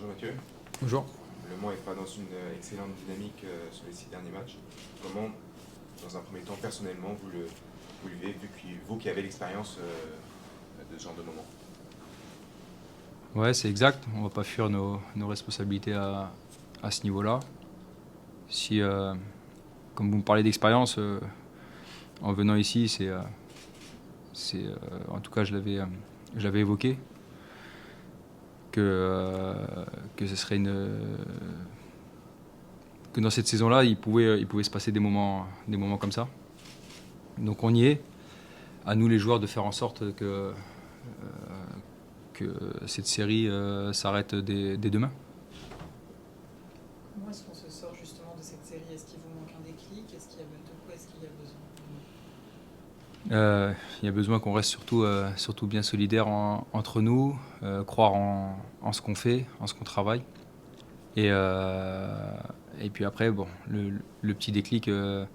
Bonjour Mathieu. Bonjour. Le Mans n'est pas dans une excellente dynamique sur les 6 derniers matchs. Comment, dans un premier temps, personnellement, vous le vivez, vous qui avez l'expérience de ce genre de moment? Ouais, c'est exact. On va pas fuir nos responsabilités à ce niveau-là. Si, comme vous me parlez d'expérience, en venant ici, en tout cas, je l'avais évoqué, que ce serait que dans cette saison-là, il pouvait se passer des moments comme ça. Donc on y est. À nous les joueurs de faire en sorte que cette série s'arrête dès demain. Comment est-ce qu'on se sort justement de cette série? Est-ce qu'il vous manque un déclic? De quoi est-ce qu'il y a besoin? Il y a besoin qu'on reste surtout bien solidaires entre nous, croire en ce qu'on fait, en ce qu'on travaille. Et puis après, bon, le petit déclic, je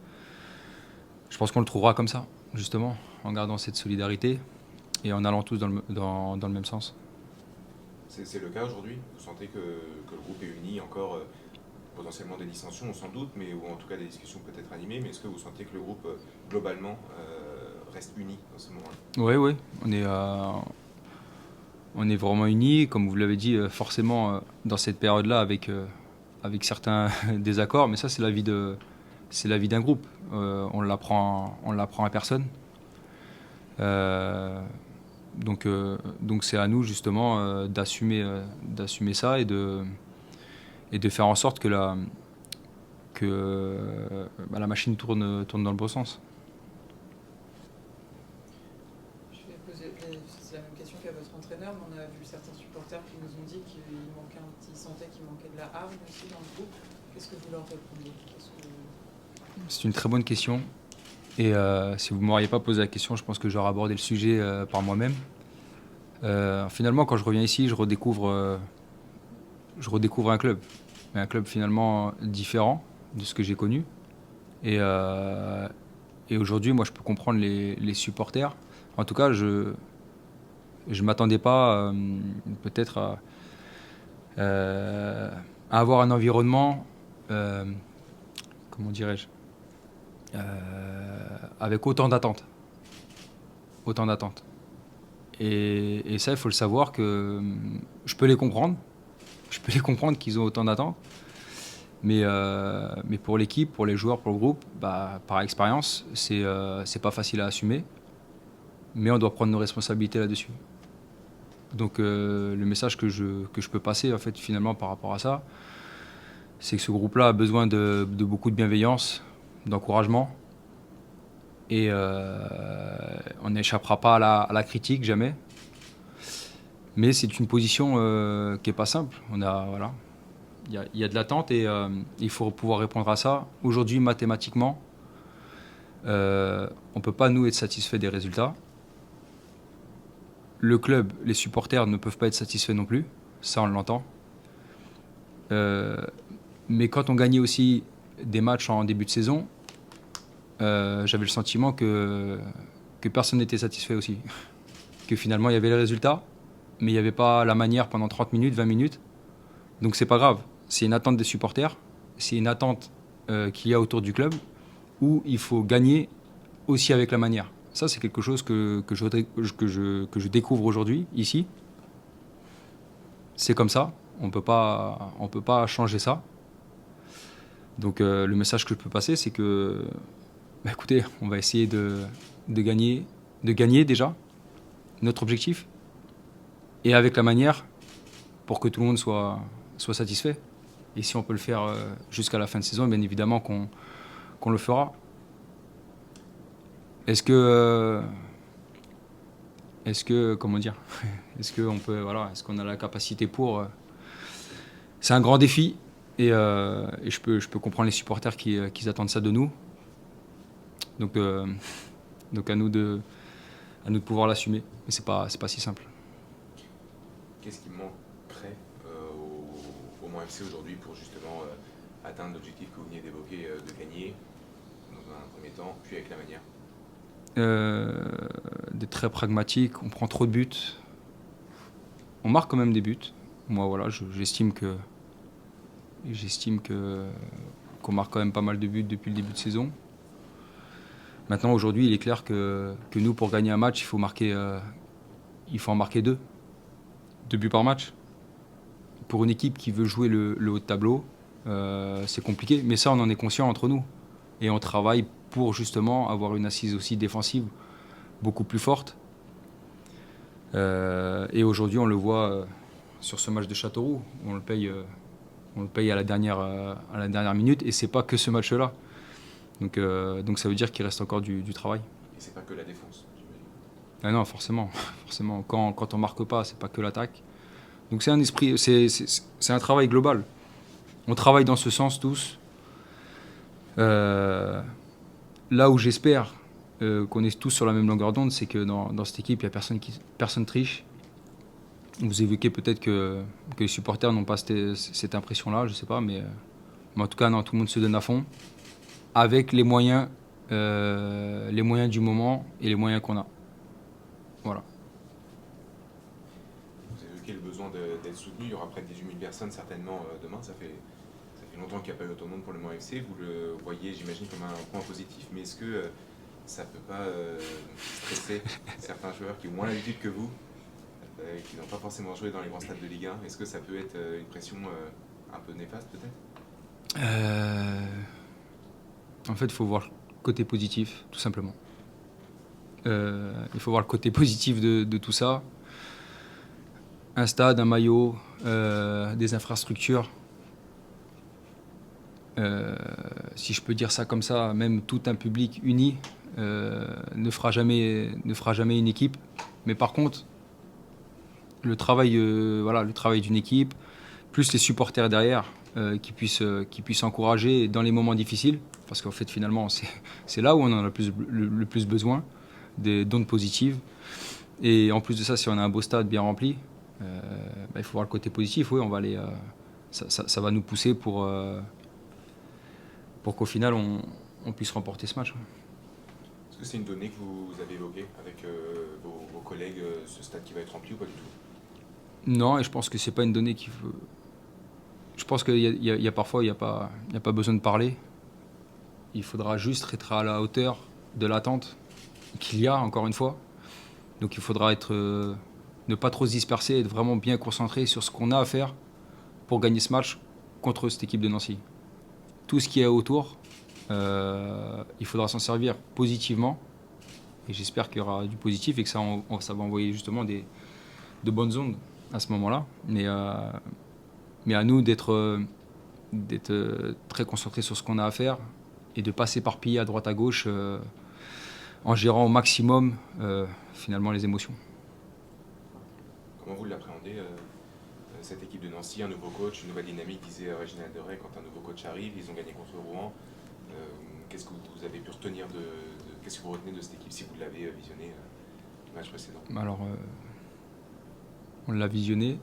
pense qu'on le trouvera comme ça, justement, en gardant cette solidarité et en allant tous dans le même sens. C'est le cas aujourd'hui? Vous sentez que le groupe est uni encore, potentiellement des dissensions, on s'en doute, ou en tout cas des discussions peut-être animées, mais est-ce que vous sentez que le groupe, globalement, reste uni dans ce moment-là? Oui, oui, on est vraiment unis, comme vous l'avez dit, forcément dans cette période-là avec certains désaccords, mais ça c'est la vie d'un groupe. On l'apprend à personne. Donc c'est à nous justement d'assumer ça et de faire en sorte que la machine tourne dans le bon sens. Je vais poser c'est la même question qu'à votre entraîneur, mais on a vu certains supporters qui nous ont dit qu'ils sentaient qu'il manquait de la hargne aussi dans le groupe. Qu'est-ce que vous leur répondez? C'est une très bonne question. Et si vous ne m'auriez pas posé la question, je pense que j'aurais abordé le sujet par moi-même. Finalement, quand je reviens ici, je redécouvre un club. Mais un club finalement différent de ce que j'ai connu. Et aujourd'hui, moi, je peux comprendre les supporters. En tout cas, je ne m'attendais pas peut-être à avoir un environnement, comment dirais-je, avec autant d'attentes. Et ça, il faut le savoir que je peux les comprendre. Je peux les comprendre qu'ils ont autant d'attentes. Mais pour l'équipe, pour les joueurs, pour le groupe, par expérience, c'est pas facile à assumer. Mais on doit prendre nos responsabilités là-dessus. Donc le message que je peux passer en fait, finalement par rapport à ça, c'est que ce groupe-là a besoin de beaucoup de bienveillance, d'encouragement. Et on n'échappera pas à la critique, jamais. Mais c'est une position qui n'est pas simple. Voilà, il y a de l'attente et il faut pouvoir répondre à ça. Aujourd'hui, mathématiquement, on ne peut pas, nous, être satisfait des résultats. Le club, les supporters ne peuvent pas être satisfaits non plus. Ça, on l'entend. Mais quand on gagnait aussi des matchs en début de saison, j'avais le sentiment que personne n'était satisfait aussi. Que finalement, il y avait les résultats, mais il n'y avait pas la manière pendant 30 minutes, 20 minutes. Donc c'est pas grave. C'est une attente des supporters, c'est une attente qu'il y a autour du club, où il faut gagner aussi avec la manière. Ça, c'est quelque chose que je découvre aujourd'hui, ici. C'est comme ça. On peut pas changer ça. Donc le message que je peux passer, c'est que, écoutez, on va essayer de gagner déjà, notre objectif, et avec la manière, pour que tout le monde soit satisfait. Et si on peut le faire jusqu'à la fin de saison, bien évidemment qu'on le fera. Est-ce que comment dire, est-ce qu'on a la capacité pour c'est un grand défi et je peux comprendre les supporters qui attendent ça de nous. Donc à nous de pouvoir l'assumer. Mais c'est pas si simple. Qu'est-ce qui manquerait au Mans FC aujourd'hui pour justement atteindre l'objectif que vous venez d'évoquer, de gagner dans un premier temps, puis avec la manière? D'être très pragmatique, on prend trop de buts. On marque quand même des buts. Moi, voilà, j'estime qu'on marque quand même pas mal de buts depuis le début de saison. Maintenant, aujourd'hui, il est clair que nous, pour gagner un match, il faut en marquer 2 buts par match. Pour une équipe qui veut jouer le haut de tableau, c'est compliqué. Mais ça, on en est conscient entre nous. Et on travaille pour justement avoir une assise aussi défensive beaucoup plus forte. Et aujourd'hui, on le voit sur ce match de Châteauroux. On le paye à la dernière minute. Et c'est pas que ce match-là. Donc ça veut dire qu'il reste encore du travail. Et c'est pas que la défense, j'imagine. Ah non, forcément. Quand on marque pas, c'est pas que l'attaque. Donc c'est un esprit, c'est un travail global. On travaille dans ce sens tous. Là où j'espère qu'on est tous sur la même longueur d'onde, c'est que dans cette équipe, il n'y a personne triche. Vous évoquez peut-être que les supporters n'ont pas cette impression-là, je ne sais pas, mais en tout cas, non, tout le monde se donne à fond, avec les moyens du moment et les moyens qu'on a. Voilà. Vous évoquez le besoin d'être soutenu. Il y aura près de 18 000 personnes certainement demain. Ça fait longtemps qu'il n'y a pas eu autant de monde pour le Mans FC. Vous le voyez, j'imagine, comme un point positif. Mais est-ce que ça ne peut pas stresser certains joueurs qui ont moins l'habitude que vous, qui n'ont pas forcément joué dans les grands stades de Ligue 1? Est-ce que ça peut être une pression un peu néfaste peut-être? En fait, il faut voir le côté positif, tout simplement. Il faut voir le côté positif de tout ça. Un stade, un maillot, des infrastructures. Si je peux dire ça comme ça, même tout un public uni ne fera jamais une équipe. Mais par contre, le travail d'une équipe, plus les supporters derrière, qui puissent encourager dans les moments difficiles, parce qu'en fait finalement c'est là où on en a le plus besoin, des d'ondes positives. Et en plus de ça, si on a un beau stade bien rempli, il faut voir le côté positif. Oui, on va aller, ça va nous pousser pour qu'au final on puisse remporter ce match. Est-ce que c'est une donnée que vous avez évoquée avec vos collègues, ce stade qui va être rempli ou pas du tout? Non, et je pense que c'est pas une donnée qui veut. Je pense qu'il y a parfois il n'y a pas besoin de parler. Il faudra juste être à la hauteur de l'attente qu'il y a, encore une fois. Donc il faudra ne pas trop se disperser, être vraiment bien concentré sur ce qu'on a à faire pour gagner ce match contre cette équipe de Nancy. Tout ce qui est autour, il faudra s'en servir positivement. Et j'espère qu'il y aura du positif et que ça va envoyer justement de bonnes ondes à ce moment-là. Mais à nous d'être très concentrés sur ce qu'on a à faire et de ne pas s'éparpiller à droite à gauche en gérant au maximum finalement les émotions. Comment vous l'appréhendez, cette équipe de Nancy, un nouveau coach, une nouvelle dynamique, disait Réginald Deray, quand un nouveau coach arrive, ils ont gagné contre Rouen. Qu'est-ce que vous avez pu retenir qu'est-ce que vous retenez de cette équipe si vous l'avez visionné le match précédent? Alors, on l'a visionné,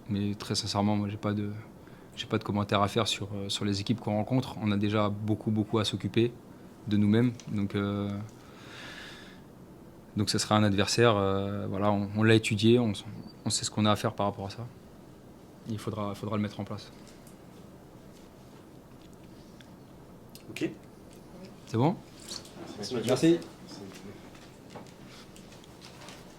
mais très sincèrement, moi j'ai pas de commentaires à faire sur les équipes qu'on rencontre. On a déjà beaucoup à s'occuper de nous-mêmes, donc ce sera un adversaire. Voilà, on l'a étudié, on sait ce qu'on a à faire par rapport à ça. Il faudra le mettre en place. Ok. C'est bon? Merci. Merci.